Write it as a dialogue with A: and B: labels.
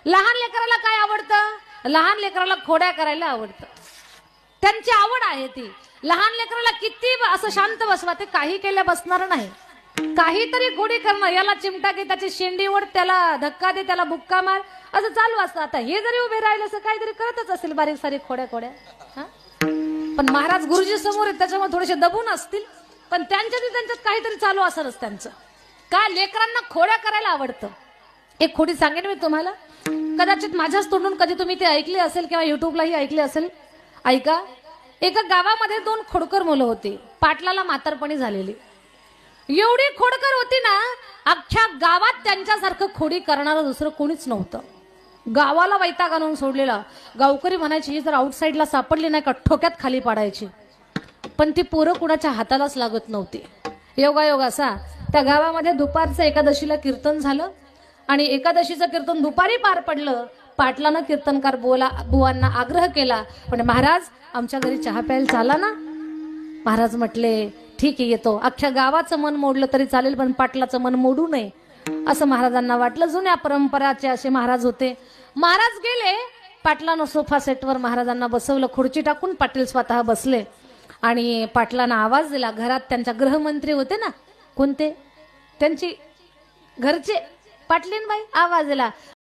A: लहान लेकराला काय आवडतं? लहान लेकराला खोड्या करायला आवडतं. त्यांची आवड आहे ती. लहान लेकराला किती असं शांत बसवा, ते काही केल्या बसणार नाही. काहीतरी खोडी करणं, याला चिमटा घे, त्याची शेंडी ओढ, त्याला धक्का दे, त्याला बुक्का मार, असं चालू असतं. आता हे जरी उभे राहिले असं काहीतरी करतच असेल, बारीक सारीक खोड्या खोड्या. पण महाराज गुरुजी समोर आहेत, त्याच्यामुळे थोडेसे दबून असतील, पण त्यांच्यात काहीतरी चालू असलच त्यांचं. का? लेकरांना खोड्या करायला आवडतं. एक खोडी सांगेन मी तुम्हाला, कदाचित माझ्याच तोंडून कधी तुम्ही ते ऐकले असेल किंवा युट्यूबलाही ऐकले असेल. ऐका. एका गावामध्ये 2 खोडकर मुलं होती. पाटलाला म्हातारपणी झालेली. एवढी खोडकर होती ना, अख्ख्या गावात त्यांच्यासारखं खोडी करणारं दुसरं कोणीच नव्हतं. गावाला वैताग आणून सोडलेला. गावकरी म्हणायची, जर आउटसाईडला सापडली नाही का ठोक्यात खाली पाडायची. पण ती पोरं कुणाच्या हातालाच लागत नव्हती. योगायोग असा, त्या गावामध्ये दुपारचं एकादशीला कीर्तन झालं आणि एकादशीचं कीर्तन दुपारी पार पडलं. पाटलानं कीर्तनकार बुवांना आग्रह केला, पण महाराज आमच्या घरी चहा प्यायला चाला ना. महाराज म्हटले, ठीक आहे येतो. अख्ख्या गावाचं मन मोडलं तरी चालेल, पण पाटलाचं मन मोडू नये असं महाराजांना वाटलं. जुन्या परंपराचे असे महाराज होते. महाराज गेले. पाटलानं सोफा सेटवर महाराजांना बसवलं, खुर्ची टाकून पाटील स्वतः बसले आणि पाटलांना आवाज दिला. घरात त्यांच्या गृहमंत्री होते ना, कोणते, त्यांची घरचे पाटलीनबाई, आवाज दिला.